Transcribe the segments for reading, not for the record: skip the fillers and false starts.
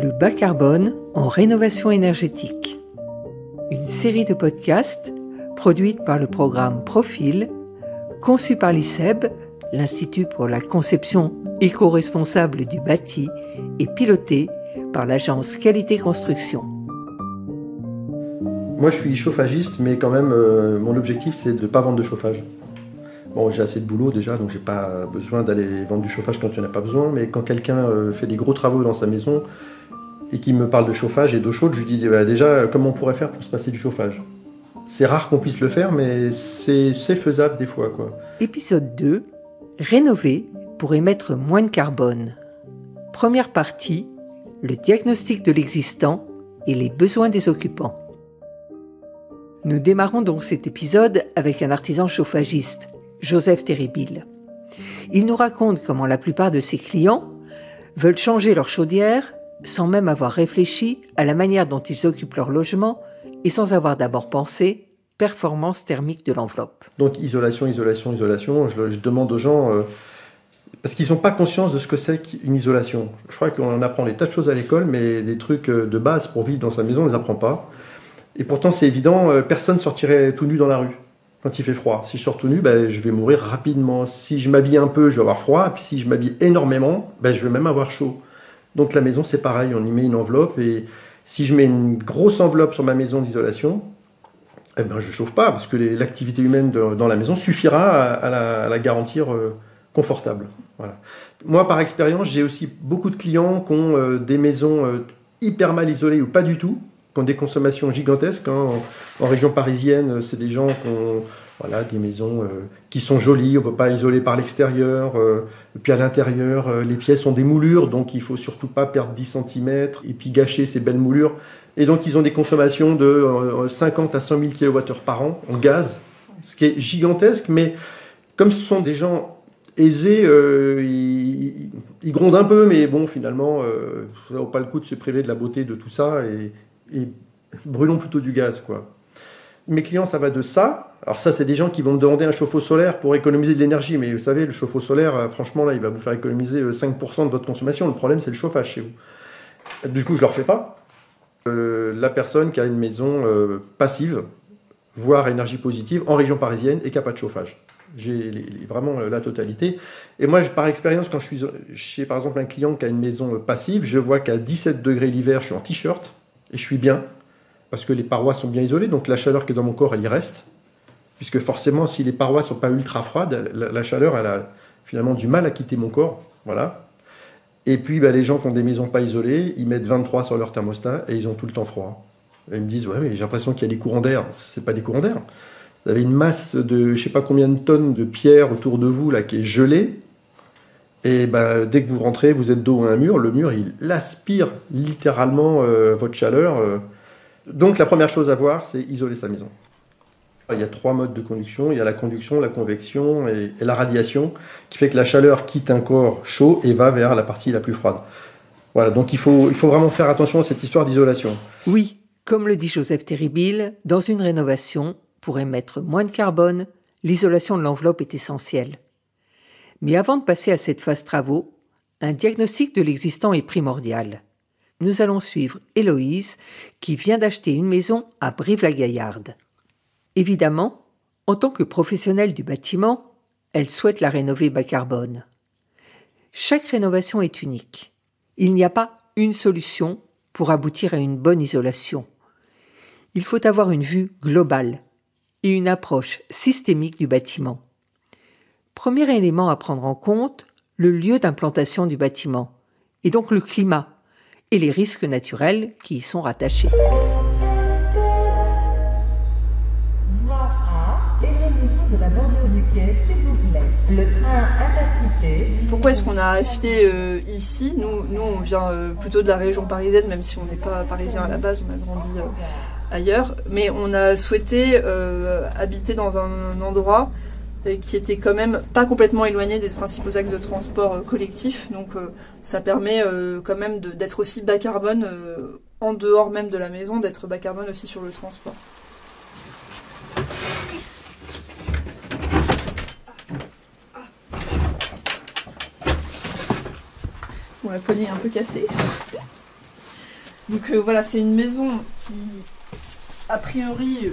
Le bas carbone en rénovation énergétique. Une série de podcasts produite par le programme Profil, conçu par l'ICEB, l'Institut pour la conception éco-responsable du bâti, et piloté par l'agence Qualité Construction. Moi je suis chauffagiste, mais quand même mon objectif c'est de ne pas vendre de chauffage. Bon, j'ai assez de boulot déjà, donc j'ai pas besoin d'aller vendre du chauffage quand il n'y en a pas besoin, mais quand quelqu'un fait des gros travaux dans sa maison et qu'il me parle de chauffage et d'eau chaude, je lui dis déjà comment on pourrait faire pour se passer du chauffage. C'est rare qu'on puisse le faire, mais c'est faisable des fois, quoi. Épisode 2, rénover pour émettre moins de carbone. Première partie, le diagnostic de l'existant et les besoins des occupants. Nous démarrons donc cet épisode avec un artisan chauffagiste, Joseph Terribil. Il nous raconte comment la plupart de ses clients veulent changer leur chaudière sans même avoir réfléchi à la manière dont ils occupent leur logement et sans avoir d'abord pensé performance thermique de l'enveloppe. Donc isolation, je demande aux gens, parce qu'ils n'ont pas conscience de ce que c'est qu'une isolation. Je crois qu'on apprend des tas de choses à l'école, mais des trucs de base pour vivre dans sa maison, on ne les apprend pas. Et pourtant c'est évident, personne ne sortirait tout nu dans la rue quand il fait froid. Si je sors tout nu, je vais mourir rapidement. Si je m'habille un peu, je vais avoir froid. Et puis si je m'habille énormément, je vais même avoir chaud. Donc la maison, c'est pareil, on y met une enveloppe. Et si je mets une grosse enveloppe sur ma maison d'isolation, je ne chauffe pas, parce que l'activité humaine dans la maison suffira à la garantir confortable. Voilà. Moi, par expérience, j'ai aussi beaucoup de clients qui ont des maisons hyper mal isolées ou pas du tout, qui ont des consommations gigantesques. En région parisienne, c'est des gens qui ont des maisons qui sont jolies, on ne peut pas isoler par l'extérieur. Et puis à l'intérieur, les pièces ont des moulures, donc il ne faut surtout pas perdre 10 cm et puis gâcher ces belles moulures. Et donc ils ont des consommations de 50 à 100 000 kWh par an en gaz, ce qui est gigantesque, mais comme ce sont des gens aisés, ils grondent un peu, mais bon, finalement, ça ne vaut pas le coup de se priver de la beauté de tout ça et brûlons plutôt du gaz, quoi. Mes clients, ça va de ça. Alors ça, c'est des gens qui vont me demander un chauffe-eau solaire pour économiser de l'énergie. Mais vous savez, le chauffe-eau solaire, franchement, là, il va vous faire économiser 5% de votre consommation. Le problème, c'est le chauffage chez vous. Du coup, je ne leur fais pas. La personne qui a une maison passive, voire énergie positive, en région parisienne et qui n'a pas de chauffage. J'ai vraiment la totalité. Et moi, par expérience, quand je suis chez, par exemple, un client qui a une maison passive, je vois qu'à 17 degrés l'hiver, je suis en t-shirt et je suis bien. Parce que les parois sont bien isolées, donc la chaleur qui est dans mon corps, elle y reste. Puisque forcément, si les parois ne sont pas ultra froides, la chaleur, elle a finalement du mal à quitter mon corps. Voilà. Et puis, les gens qui ont des maisons pas isolées, ils mettent 23 sur leur thermostat et ils ont tout le temps froid. Et ils me disent, ouais, mais j'ai l'impression qu'il y a des courants d'air. C'est pas des courants d'air. Vous avez une masse de, je ne sais pas combien de tonnes de pierre autour de vous, là, qui est gelée. Et dès que vous rentrez, vous êtes dos à un mur. Le mur, il aspire littéralement votre chaleur. Donc la première chose à voir, c'est isoler sa maison. Il y a 3 modes de conduction. Il y a la conduction, la convection et la radiation, qui fait que la chaleur quitte un corps chaud et va vers la partie la plus froide. Voilà, donc il faut vraiment faire attention à cette histoire d'isolation. Oui, comme le dit Joseph Terribil, dans une rénovation, pour émettre moins de carbone, l'isolation de l'enveloppe est essentielle. Mais avant de passer à cette phase travaux, un diagnostic de l'existant est primordial. Nous allons suivre Héloïse, qui vient d'acheter une maison à Brive-la-Gaillarde. Évidemment, en tant que professionnelle du bâtiment, elle souhaite la rénover bas carbone. Chaque rénovation est unique. Il n'y a pas une solution pour aboutir à une bonne isolation. Il faut avoir une vue globale et une approche systémique du bâtiment. Premier élément à prendre en compte, le lieu d'implantation du bâtiment, et donc le climat, et les risques naturels qui y sont rattachés. Voie A, évolution de la bordure du quai, s'il vous plaît. Le train Intercité. Pourquoi est-ce qu'on a acheté ici ? Nous, on vient plutôt de la région parisienne, même si on n'est pas parisien à la base, on a grandi ailleurs. Mais on a souhaité habiter dans un endroit qui était quand même pas complètement éloigné des principaux axes de transport collectif. Donc ça permet quand même d'être aussi bas carbone en dehors même de la maison, d'être bas carbone aussi sur le transport. Bon, la poignée est un peu cassée. Donc voilà, c'est une maison qui, a priori,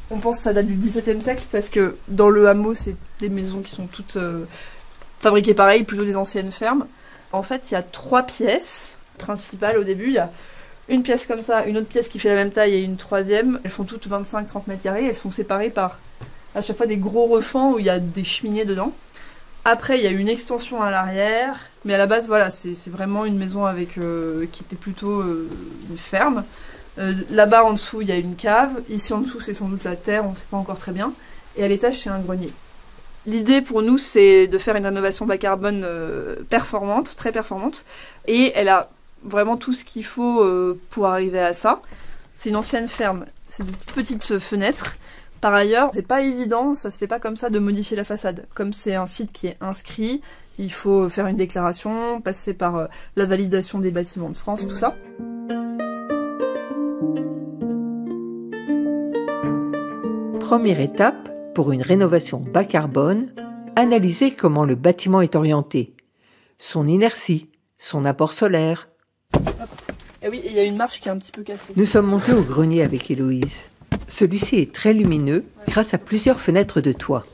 on pense que ça date du XVIIe siècle, parce que dans le hameau, c'est des maisons qui sont toutes fabriquées pareil, plutôt des anciennes fermes. En fait, il y a 3 pièces principales au début. Il y a une pièce comme ça, une autre pièce qui fait la même taille et une troisième. Elles font toutes 25-30 mètres carrés. Elles sont séparées par à chaque fois des gros refends où il y a des cheminées dedans. Après, il y a une extension à l'arrière. Mais à la base, voilà, c'est vraiment une maison avec qui était plutôt une ferme. Là-bas, en dessous, il y a une cave. Ici, en dessous, c'est sans doute la terre. On ne sait pas encore très bien. Et à l'étage, c'est un grenier. L'idée pour nous, c'est de faire une rénovation bas carbone performante, très performante. Et elle a vraiment tout ce qu'il faut pour arriver à ça. C'est une ancienne ferme, c'est de petites fenêtres. Par ailleurs, c'est pas évident, ça se fait pas comme ça de modifier la façade. Comme c'est un site qui est inscrit, il faut faire une déclaration, passer par la validation des bâtiments de France, tout ça. Première étape, pour une rénovation bas carbone, analyser comment le bâtiment est orienté, son inertie, son apport solaire. Et oui, il y a une marche qui est un petit peu cassée. Nous sommes montés au grenier avec Héloïse. Celui-ci est très lumineux grâce à plusieurs fenêtres de toit.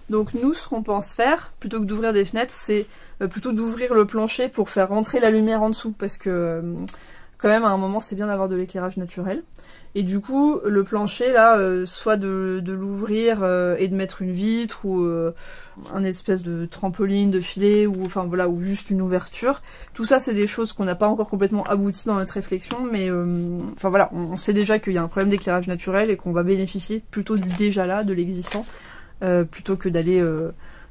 Donc nous, ce qu'on pense faire, plutôt que d'ouvrir des fenêtres, c'est plutôt d'ouvrir le plancher pour faire rentrer la lumière en dessous, parce que quand même à un moment c'est bien d'avoir de l'éclairage naturel. Et du coup le plancher là, soit de l'ouvrir et de mettre une vitre ou un espèce de trampoline, de filet, ou enfin voilà, ou juste une ouverture. Tout ça c'est des choses qu'on n'a pas encore complètement abouti dans notre réflexion, mais enfin voilà, on sait déjà qu'il y a un problème d'éclairage naturel et qu'on va bénéficier plutôt du déjà là, de l'existant, plutôt que d'aller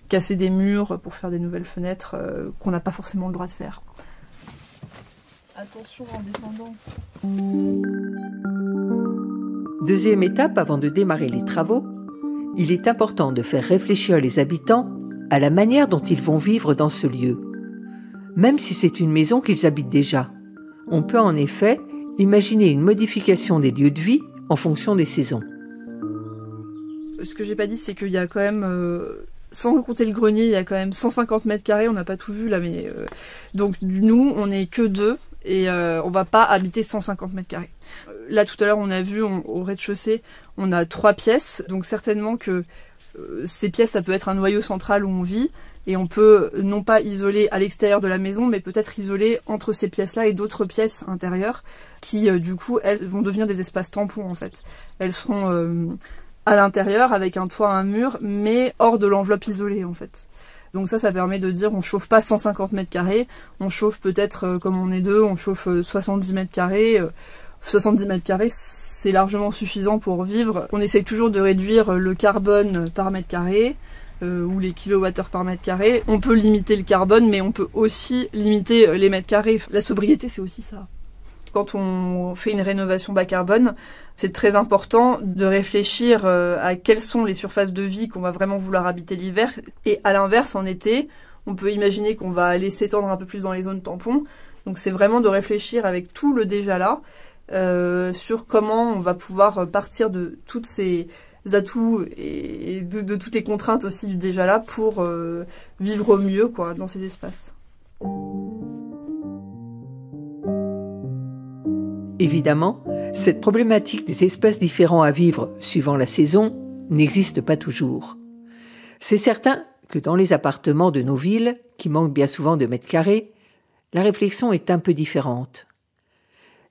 casser des murs pour faire des nouvelles fenêtres qu'on n'a pas forcément le droit de faire. Attention en descendant. Deuxième étape avant de démarrer les travaux, il est important de faire réfléchir les habitants à la manière dont ils vont vivre dans ce lieu. Même si c'est une maison qu'ils habitent déjà, on peut en effet imaginer une modification des lieux de vie en fonction des saisons. Ce que j'ai pas dit, c'est qu'il y a quand même... sans compter le grenier, il y a quand même 150 mètres carrés, on n'a pas tout vu là, mais... donc nous, on n'est que 2. Et on va pas habiter 150 mètres carrés. Là tout à l'heure on a vu au rez-de-chaussée on a 3 pièces, donc certainement que ces pièces ça peut être un noyau central où on vit, et on peut non pas isoler à l'extérieur de la maison, mais peut-être isoler entre ces pièces-là et d'autres pièces intérieures qui du coup elles vont devenir des espaces tampons en fait. Elles seront à l'intérieur avec un toit, un mur, mais hors de l'enveloppe isolée en fait. Donc ça permet de dire on chauffe pas 150 mètres carrés, on chauffe peut-être, comme on est 2, on chauffe 70 mètres carrés. 70 mètres carrés, c'est largement suffisant pour vivre. On essaye toujours de réduire le carbone par mètre carré, ou les kilowattheures par mètre carré. On peut limiter le carbone, mais on peut aussi limiter les mètres carrés. La sobriété, c'est aussi ça. Quand on fait une rénovation bas carbone, c'est très important de réfléchir à quelles sont les surfaces de vie qu'on va vraiment vouloir habiter l'hiver. Et à l'inverse, en été, on peut imaginer qu'on va aller s'étendre un peu plus dans les zones tampons. Donc c'est vraiment de réfléchir avec tout le déjà là, sur comment on va pouvoir partir de tous ces atouts et de toutes les contraintes aussi du déjà là pour vivre au mieux quoi, dans ces espaces. Évidemment, cette problématique des espaces différents à vivre suivant la saison n'existe pas toujours. C'est certain que dans les appartements de nos villes, qui manquent bien souvent de mètres carrés, la réflexion est un peu différente.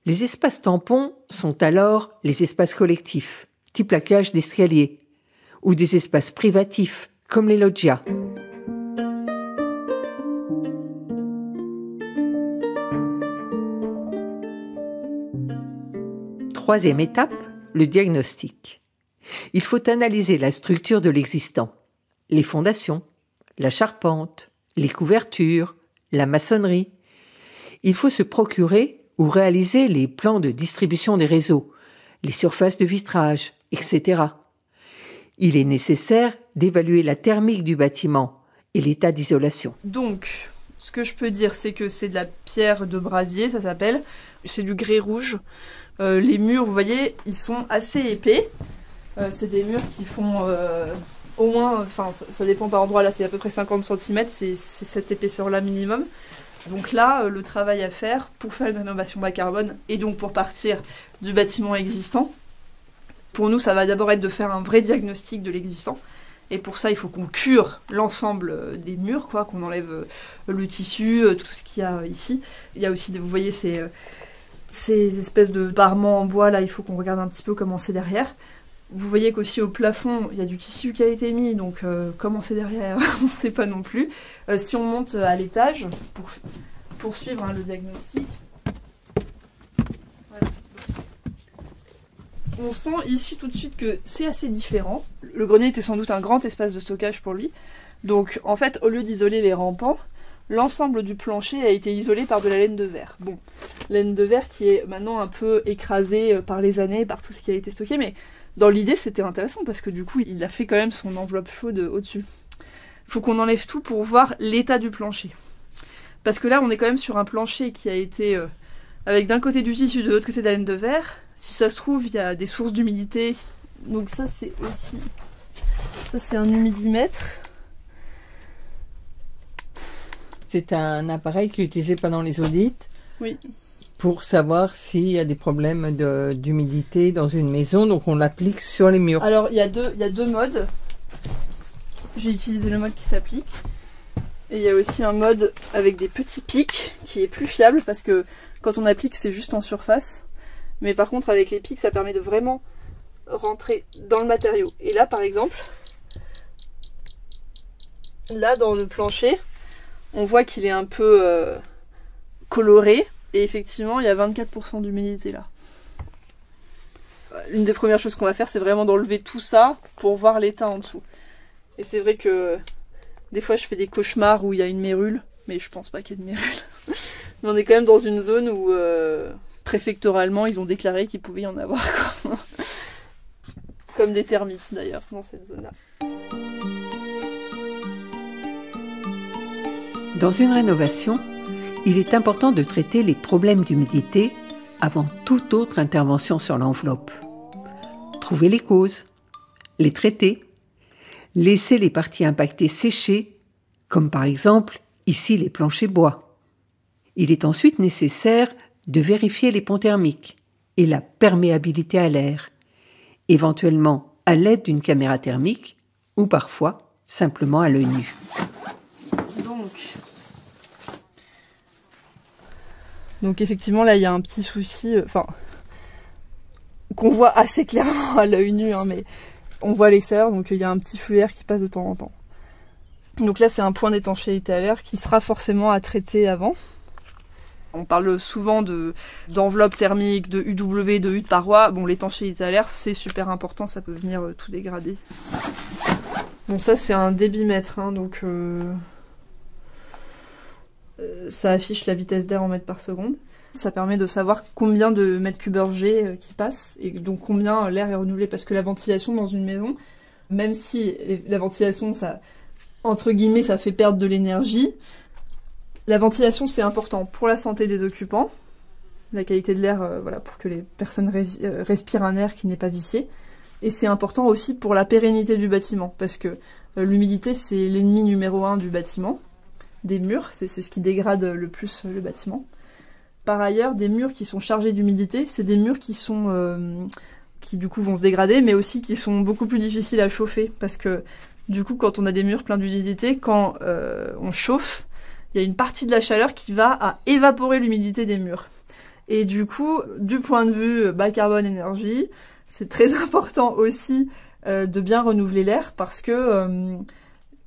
Les espaces tampons sont alors les espaces collectifs, type la cage d'escalier, ou des espaces privatifs, comme les loggias. Troisième étape, le diagnostic. Il faut analyser la structure de l'existant, les fondations, la charpente, les couvertures, la maçonnerie. Il faut se procurer ou réaliser les plans de distribution des réseaux, les surfaces de vitrage, etc. Il est nécessaire d'évaluer la thermique du bâtiment et l'état d'isolation. Donc, ce que je peux dire, c'est que c'est de la pierre de brasier, ça s'appelle. C'est du grès rouge. Les murs, vous voyez, ils sont assez épais. C'est des murs qui font au moins, enfin ça dépend par endroit, là c'est à peu près 50 cm, c'est cette épaisseur-là minimum. Donc là, le travail à faire pour faire une rénovation bas carbone et donc pour partir du bâtiment existant, pour nous, ça va d'abord être de faire un vrai diagnostic de l'existant. Et pour ça, il faut qu'on cure l'ensemble des murs, quoi, qu'on enlève le tissu, tout ce qu'il y a ici. Il y a aussi, vous voyez, ces espèces de parements en bois, là, il faut qu'on regarde un petit peu comment c'est derrière. Vous voyez qu'aussi au plafond, il y a du tissu qui a été mis, donc comment c'est derrière, on ne sait pas non plus. Si on monte à l'étage, pour poursuivre le diagnostic, voilà. On sent ici tout de suite que c'est assez différent. Le grenier était sans doute un grand espace de stockage pour lui. Donc en fait, au lieu d'isoler les rampants, l'ensemble du plancher a été isolé par de la laine de verre. Bon, laine de verre qui est maintenant un peu écrasée par les années, par tout ce qui a été stocké, mais dans l'idée c'était intéressant parce que du coup il a fait quand même son enveloppe chaude au-dessus. Il faut qu'on enlève tout pour voir l'état du plancher. Parce que là on est quand même sur un plancher qui a été avec d'un côté du tissu, de l'autre côté de la laine de verre. Si ça se trouve, il y a des sources d'humidité. Donc ça c'est aussi... Ça c'est un humidimètre. C'est un appareil qui est utilisé pendant les audits. Oui. Pour savoir s'il y a des problèmes d'humidité dans une maison. Donc on l'applique sur les murs. Alors il y a deux modes. J'ai utilisé le mode qui s'applique. Et il y a aussi un mode avec des petits pics qui est plus fiable parce que quand on applique c'est juste en surface. Mais par contre avec les pics ça permet de vraiment rentrer dans le matériau. Et là par exemple, là dans le plancher, on voit qu'il est un peu coloré. Et effectivement il y a 24% d'humidité là. L'une des premières choses qu'on va faire c'est vraiment d'enlever tout ça pour voir l'état en dessous. Et c'est vrai que des fois je fais des cauchemars où il y a une mérule. Mais je pense pas qu'il y ait de mérule. Mais on est quand même dans une zone où... préfectoralement, ils ont déclaré qu'il pouvait y en avoir. Quoi. Comme des termites d'ailleurs, dans cette zone-là. Dans une rénovation, il est important de traiter les problèmes d'humidité avant toute autre intervention sur l'enveloppe. Trouver les causes, les traiter, laisser les parties impactées sécher, comme par exemple ici les planchers bois. Il est ensuite nécessaire de vérifier les ponts thermiques et la perméabilité à l'air, éventuellement à l'aide d'une caméra thermique ou parfois simplement à l'œil nu. Donc effectivement là il y a un petit souci, qu'on voit assez clairement à l'œil nu, mais on voit l'extérieur, donc il y a un petit flux d'air qui passe de temps en temps. Donc là c'est un point d'étanchéité à l'air qui sera forcément à traiter avant. On parle souvent d'enveloppe thermique, de UW, de U de paroi. Bon, l'étanchéité à l'air, c'est super important, ça peut venir tout dégrader. Bon, ça c'est un débitmètre, donc ça affiche la vitesse d'air en mètres par seconde. Ça permet de savoir combien de mètres cubes heure G qui passent, et donc combien l'air est renouvelé. Parce que la ventilation dans une maison, même si la ventilation, ça, entre guillemets, ça fait perdre de l'énergie, la ventilation, c'est important pour la santé des occupants, la qualité de l'air, pour que les personnes respirent un air qui n'est pas vicié. Et c'est important aussi pour la pérennité du bâtiment, parce que l'humidité, c'est l'ennemi numéro 1 du bâtiment, des murs, c'est ce qui dégrade le plus le bâtiment. Par ailleurs, des murs qui sont chargés d'humidité, c'est des murs qui sont qui du coup vont se dégrader, mais aussi qui sont beaucoup plus difficiles à chauffer, parce que du coup, quand on a des murs pleins d'humidité, quand on chauffe, il y a une partie de la chaleur qui va à évaporer l'humidité des murs. Et du coup, du point de vue bas carbone énergie, c'est très important aussi de bien renouveler l'air, parce que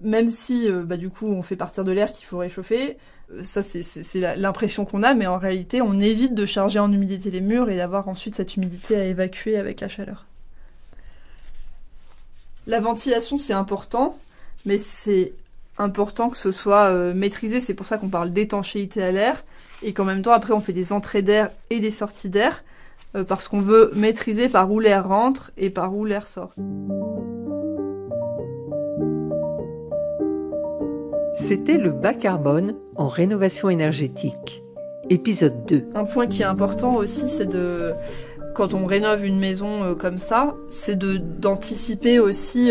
même si du coup on fait partir de l'air qu'il faut réchauffer, ça c'est l'impression qu'on a, mais en réalité on évite de charger en humidité les murs et d'avoir ensuite cette humidité à évacuer avec la chaleur. La ventilation c'est important, mais c'est important que ce soit maîtrisé, c'est pour ça qu'on parle d'étanchéité à l'air, et qu'en même temps après on fait des entrées d'air et des sorties d'air, parce qu'on veut maîtriser par où l'air rentre et par où l'air sort. C'était le bas carbone en rénovation énergétique, épisode 2. Un point qui est important aussi, c'est quand on rénove une maison comme ça, c'est d'anticiper aussi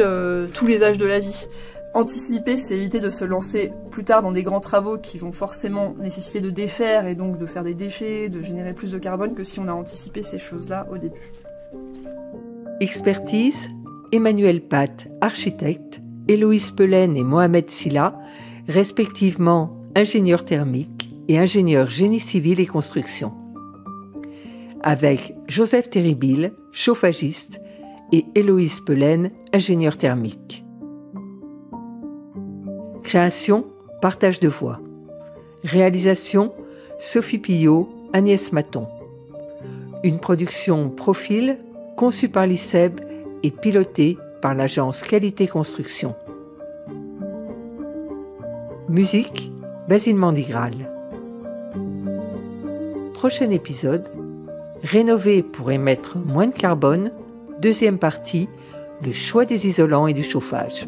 tous les âges de la vie. anticiper, c'est éviter de se lancer plus tard dans des grands travaux qui vont forcément nécessiter de défaire et donc de faire des déchets, de générer plus de carbone que si on a anticipé ces choses-là au début. Expertise, Emmanuel Pat, architecte, Héloïse Pelaine et Mohamed Silla, respectivement ingénieur thermique et ingénieur génie civil et construction. Avec Joseph Terribil, chauffagiste, et Héloïse Pelaine, ingénieur thermique. Création, partage de voix. Réalisation, Sophie Pillot, Agnès Maton. Une production Profil, conçue par l'ICEB et pilotée par l'agence Qualité Construction. Musique, Basile Mandigral. Prochain épisode, rénover pour émettre moins de carbone, deuxième partie, le choix des isolants et du chauffage.